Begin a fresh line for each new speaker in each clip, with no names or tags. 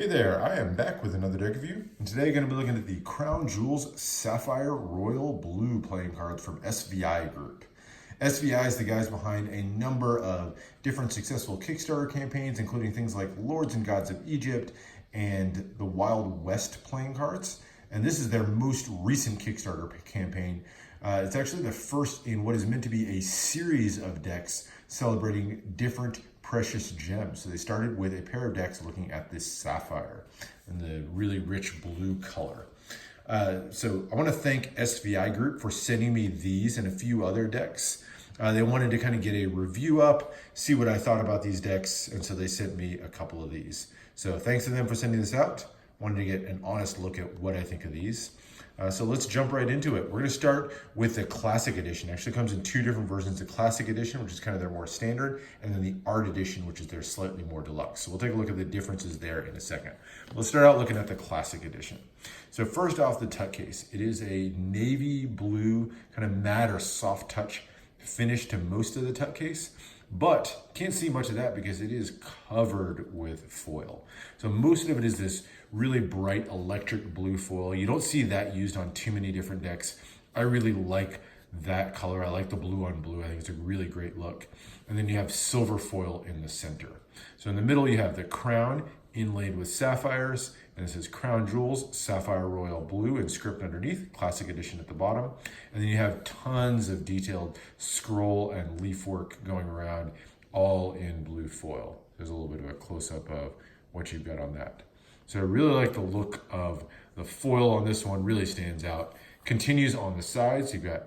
Hey there, I am back with another deck review, and today I'm going to be looking at the Crown Jewels Sapphire Royal Blue playing cards from SVI Group. SVI is the guys behind a number of different successful Kickstarter campaigns, including things like Lords and Gods of Egypt and the Wild West playing cards. And this is their most recent Kickstarter campaign. It's actually the first in what is meant to be a series of decks celebrating different precious gems. So they started with a pair of decks looking at this sapphire and the really rich blue color. So I want to thank SVI Group for sending me these and a few other decks. They wanted to kind of get a review up, see what I thought about these decks, and so they sent me a couple of these. So thanks to them for sending this out. Wanted to get an honest look at what I think of these. So let's jump right into it. We're going to start with the Classic Edition. It actually comes in two different versions. The Classic Edition, which is kind of their more standard, and then the Art Edition, which is their slightly more deluxe. So we'll take a look at the differences there in a second. Let's start out looking at the Classic Edition. So first off, the tuck case. It is a navy blue, kind of matte or soft touch finish to most of the tuck case, but can't see much of that because it is covered with foil. So most of it is this really bright electric blue foil. You don't see that used on too many different decks. I really like that color. I like the blue on blue. I think it's a really great look. And then you have silver foil in the center. So in the middle, you have the crown inlaid with sapphires, and it says Crown Jewels Sapphire Royal Blue in script underneath, Classic Edition at the bottom. And then you have tons of detailed scroll and leaf work going around, all in blue foil. There's a little bit of a close-up of what you've got on that. So I really like the look of the foil on this one, really stands out. Continues on the sides. You've got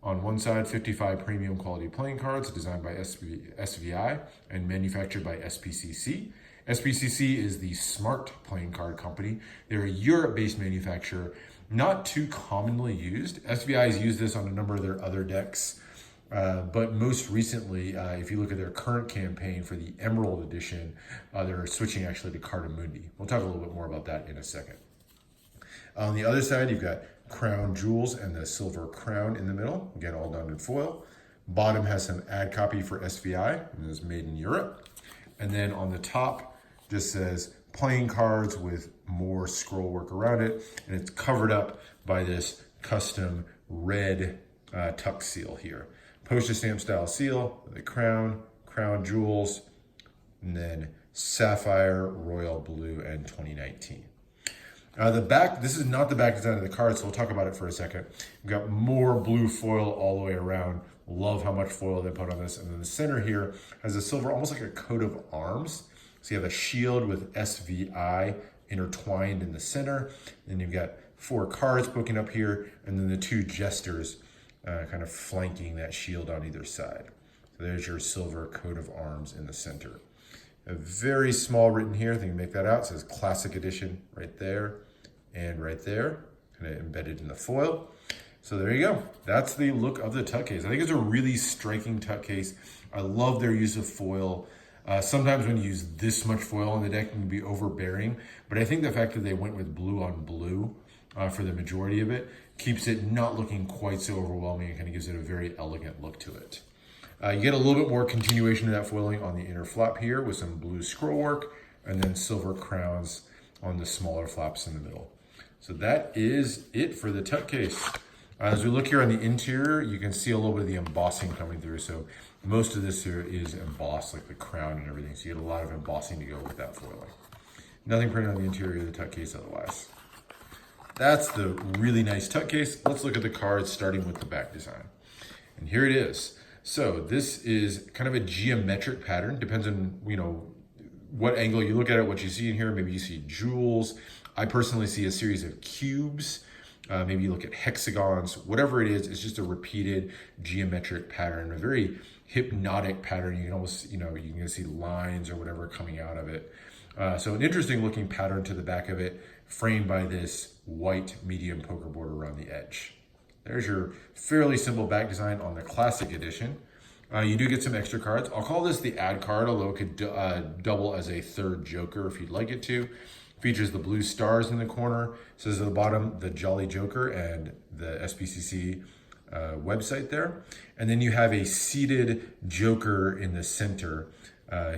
on one side 55 premium quality playing cards designed by SVI and manufactured by SPCC. SPCC is the Smart Playing Card Company. They're a Europe-based manufacturer, not too commonly used. SVI has used this on a number of their other decks. But most recently, if you look at their current campaign for the Emerald Edition, they're switching actually to Cardamundi. We'll talk a little bit more about that in a second. On the other side, you've got Crown Jewels and the silver crown in the middle. Again, all done in foil. Bottom has some ad copy for SVI, and it's made in Europe. And then on the top, just says playing cards with more scroll work around it, and it's covered up by this custom red tuck seal here. Postage stamp style seal, the crown, Crown Jewels, and then Sapphire Royal Blue and 2019. The back, this is not the back design of the card, so we'll talk about it for a second. We've got more blue foil all the way around. Love how much foil they put on this. And then the center here has a silver, almost like a coat of arms. So you have a shield with SVI intertwined in the center. Then you've got 4 cards poking up here, and then the 2 jesters kind of flanking that shield on either side. So there's your silver coat of arms in the center. A very small written here, I think you make that out. It says Classic Edition right there and right there, kind of embedded in the foil. So there you go. That's the look of the tuck case. I think it's a really striking tuck case. I love their use of foil. Sometimes when you use this much foil on the deck, it can be overbearing. But I think the fact that they went with blue on blue for the majority of it keeps it not looking quite so overwhelming and kind of gives it a very elegant look to it. You get a little bit more continuation of that foiling on the inner flap here with some blue scroll work and then silver crowns on the smaller flaps in the middle. So that is it for the tuck case. As we look here on the interior, you can see a little bit of the embossing coming through. So most of this here is embossed, like the crown and everything. So you get a lot of embossing to go with that foiling. Nothing printed on the interior of the tuck case otherwise. That's the really nice tuck case. Let's look at the cards, starting with the back design. And here it is. So this is kind of a geometric pattern. Depends on, what angle you look at it, what you see in here. Maybe you see jewels. I personally see a series of cubes. Maybe you look at hexagons. Whatever it is, it's just a repeated geometric pattern, a very hypnotic pattern. You can almost, you can see lines or whatever coming out of it. So an interesting looking pattern to the back of it, framed by this white medium poker border around the edge. There's your fairly simple back design on the Classic Edition. You do get some extra cards. I'll call this the ad card, although it could double as a third joker if you'd like it to. Features the blue stars in the corner. Says at the bottom, the Jolly Joker and the SPCC website there. And then you have a seated Joker in the center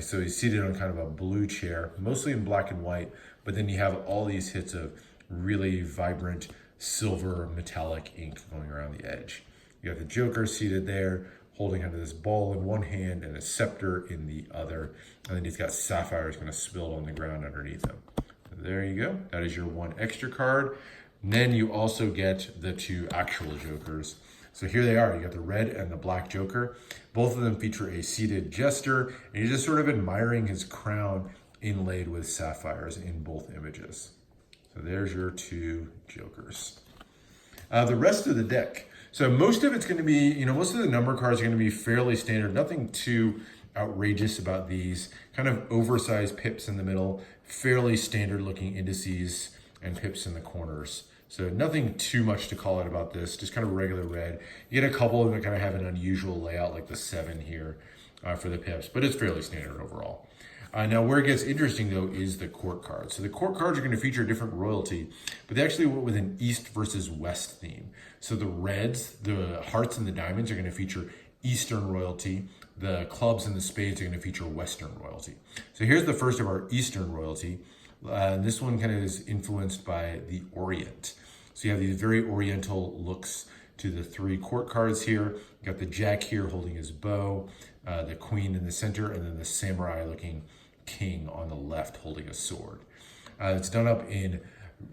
So he's seated on kind of a blue chair, mostly in black and white, but then you have all these hits of really vibrant silver metallic ink going around the edge. You got the Joker seated there, holding onto this ball in one hand and a scepter in the other. And then he's got sapphires kind of spilled on the ground underneath him. So there you go. That is your one extra card. And then you also get the two actual Jokers. So here they are. You got the red and the black Joker. Both of them feature a seated jester, and you're just sort of admiring his crown inlaid with sapphires in both images. So there's your two Jokers. The rest of the deck. So most of it's going to be, most of the number cards are going to be fairly standard. Nothing too outrageous about these. Kind of oversized pips in the middle, fairly standard looking indices and pips in the corners. So nothing too much to call out about this, just kind of regular red. You get a couple of them that kind of have an unusual layout like the 7 here for the pips, but it's fairly standard overall. Now where it gets interesting though is the court cards. So the court cards are going to feature different royalty, but they actually went with an East versus West theme. So the reds, the hearts and the diamonds are going to feature Eastern royalty. The clubs and the spades are going to feature Western royalty. So here's the first of our Eastern royalty. This one kind of is influenced by the Orient. So you have these very oriental looks to the 3 court cards here. You got the Jack here holding his bow, the Queen in the center, and then the samurai looking king on the left holding a sword. It's done up in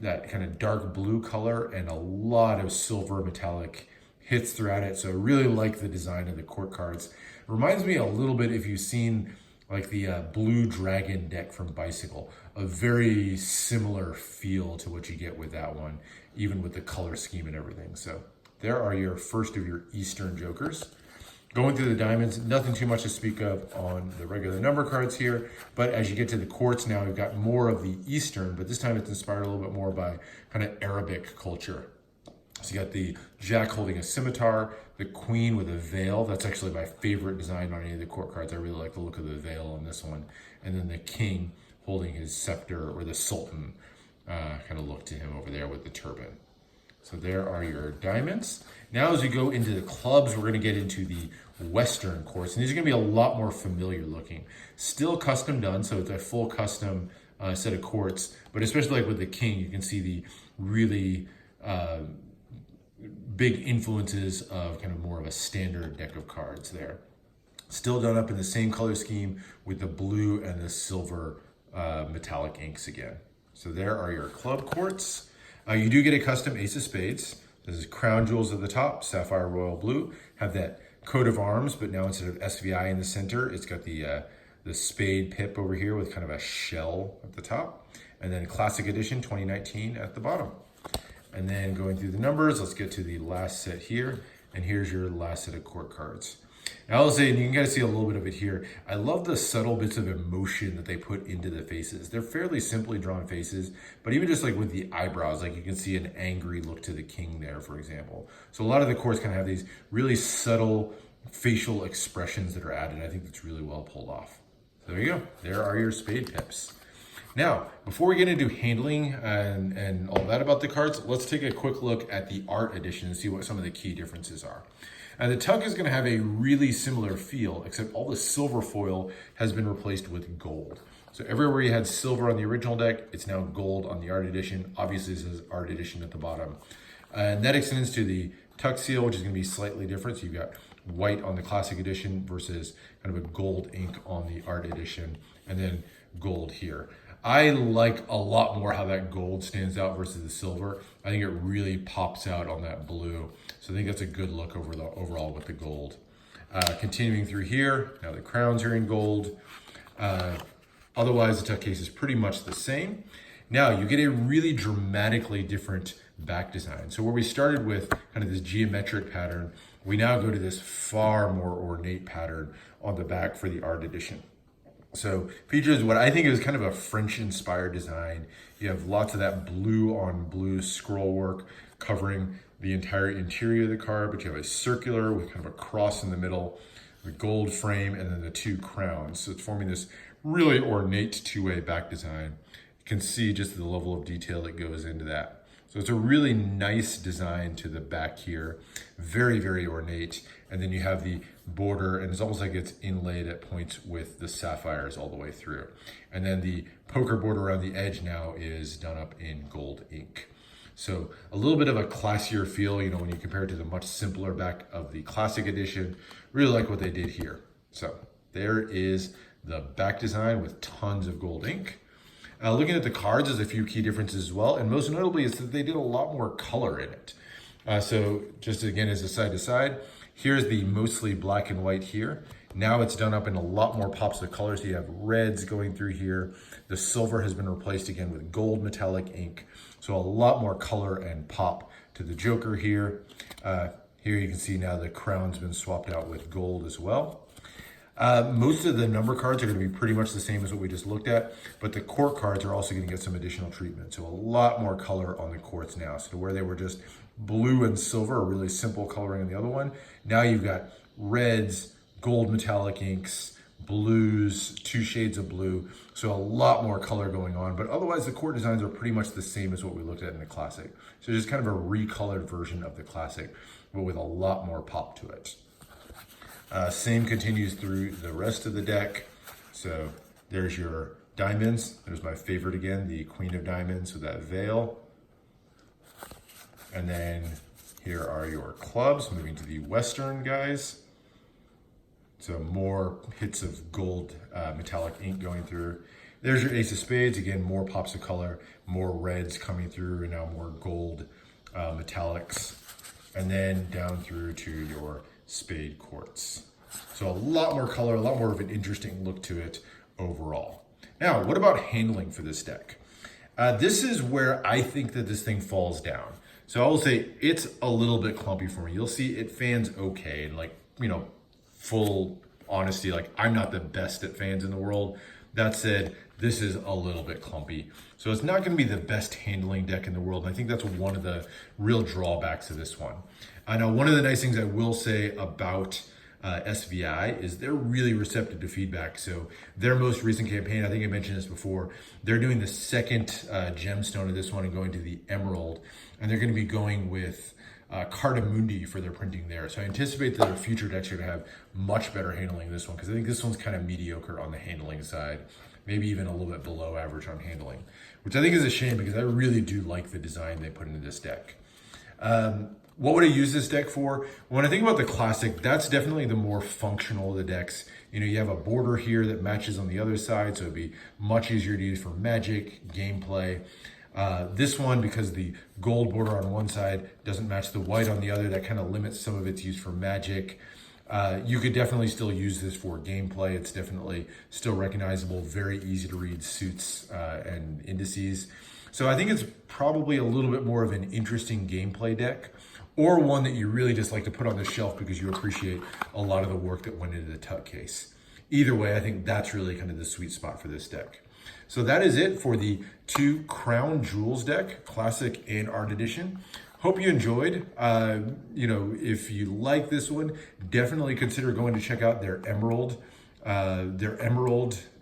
that kind of dark blue color and a lot of silver metallic hits throughout it. So I really like the design of the court cards. It reminds me a little bit, if you've seen like the Blue Dragon deck from Bicycle, a very similar feel to what you get with that one, even with the color scheme and everything. So there are your first of your Eastern Jokers. Going through the diamonds, nothing too much to speak of on the regular number cards here, but as you get to the courts now, we've got more of the Eastern, but this time it's inspired a little bit more by kind of Arabic culture. So you got the Jack holding a scimitar, the Queen with a veil. That's actually my favorite design on any of the court cards. I really like the look of the veil on this one. And then the King holding his scepter, or the Sultan kind of look to him over there with the turban. So there are your diamonds. Now as we go into the clubs, we're going to get into the Western courts. And these are going to be a lot more familiar looking. Still custom done, so it's a full custom set of courts. But especially like with the King, you can see the really big influences of kind of more of a standard deck of cards there. Still done up in the same color scheme with the blue and the silver metallic inks again. So there are your club courts. You do get a custom Ace of Spades. This is crown jewels at the top, sapphire royal blue. Have that coat of arms, but now instead of SVI in the center, it's got the spade pip over here with kind of a shell at the top. And then classic edition 2019 at the bottom. And then going through the numbers, let's get to the last set here. And here's your last set of court cards. Now I'll say, and you can kind of see a little bit of it here, I love the subtle bits of emotion that they put into the faces. They're fairly simply drawn faces, but even just like with the eyebrows, like you can see an angry look to the King there, for example. So a lot of the courts kind of have these really subtle facial expressions that are added. I think that's really well pulled off. So there you go. There are your spade pips. Now, before we get into handling and all that about the cards, let's take a quick look at the art edition and see what some of the key differences are. And the tuck is going to have a really similar feel, except all the silver foil has been replaced with gold. So everywhere you had silver on the original deck, it's now gold on the art edition. Obviously, this is art edition at the bottom. And that extends to the tuck seal, which is going to be slightly different. So you've got white on the classic edition versus kind of a gold ink on the art edition, and then gold here. I like a lot more how that gold stands out versus the silver. I think it really pops out on that blue. So I think that's a good look overall with the gold. Continuing through here, now the crowns are in gold. Otherwise, the tuck case is pretty much the same. Now you get a really dramatically different back design. So where we started with kind of this geometric pattern, we now go to this far more ornate pattern on the back for the art edition. So features what I think is kind of a French-inspired design. You have lots of that blue on blue scroll work covering the entire interior of the card, but you have a circular with kind of a cross in the middle, the gold frame, and then the 2 crowns. So it's forming this really ornate 2-way back design. You can see just the level of detail that goes into that. So it's a really nice design to the back here. Very, very ornate. and then you have the border, and it's almost like it's inlaid at points with the sapphires all the way through. And then the poker border around the edge now is done up in gold ink. So a little bit of a classier feel, you know, when you compare it to the much simpler back of the classic edition. Really like what they did here. So there is the back design with tons of gold ink. Looking at the cards, there's a few key differences as well, and most notably is that they did a lot more color in it. So just again as a side to side, here's the mostly black and white here. Now it's done up in a lot more pops of color. So you have reds going through here. The silver has been replaced again with gold metallic ink. So a lot more color and pop to the Joker here. Here you can see now the crown's been swapped out with gold as well. Most of the number cards are going to be pretty much the same as what we just looked at, but the court cards are also going to get some additional treatment. So a lot more color on the courts now. So where they were just blue and silver, a really simple coloring on the other one, now you've got reds, gold metallic inks, blues, 2 shades of blue. So a lot more color going on, but otherwise the court designs are pretty much the same as what we looked at in the classic. So just kind of a recolored version of the classic, but with a lot more pop to it. Same continues through the rest of the deck. So there's your diamonds. There's my favorite again, the Queen of Diamonds with that veil. And then here are your clubs, moving to the Western guys. So more hits of gold metallic ink going through. There's your Ace of Spades. Again, more pops of color, more reds coming through, and now more gold metallics. And then down through to your spade courts. So a lot more color, a lot more of an interesting look to it overall. Now, what about handling for this deck? This is where I think that this thing falls down. So I will say it's a little bit clumpy for me. You'll see it fans okay, and like, you know, full honesty, like I'm not the best at fans in the world. That said, this is a little bit clumpy. So it's not going to be the best handling deck in the world. And I think that's one of the real drawbacks of this one. Now, one of the nice things I will say about SVI is they're really receptive to feedback. So their most recent campaign, I think I mentioned this before, they're doing the second gemstone of this one and going to the emerald. And they're going to be going with Cardamundi for their printing there. So I anticipate that their future decks are going to have much better handling than this one, because I think this one's kind of mediocre on the handling side, maybe even a little bit below average on handling, which I think is a shame because I really do like the design they put into this deck. What would I use this deck for? When I think about the classic, that's definitely the more functional of the decks. You know, you have a border here that matches on the other side, so it'd be much easier to use for Magic, gameplay. This one, because the gold border on one side doesn't match the white on the other, that kind of limits some of its use for Magic. You could definitely still use this for gameplay. It's definitely still recognizable, very easy to read suits and indices. So I think it's probably a little bit more of an interesting gameplay deck, or one that you really just like to put on the shelf because you appreciate a lot of the work that went into the tuck case. Either way, I think that's really kind of the sweet spot for this deck. So that is it for the 2 Crown Jewels deck, Classic and Art Edition. Hope you enjoyed. You know, if you like this one, definitely consider going to check out their Emerald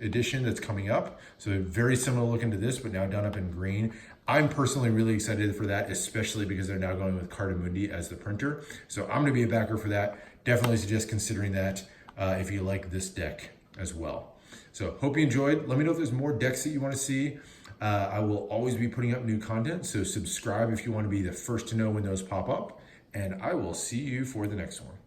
edition that's coming up. So very similar looking to this, but now done up in green. I'm personally really excited for that, especially because they're now going with Cardamundi as the printer. So I'm gonna be a backer for that. Definitely suggest considering that if you like this deck as well. So hope you enjoyed. Let me know if there's more decks that you want to see. I will always be putting up new content, so subscribe if you want to be the first to know when those pop up, and I will see you for the next one.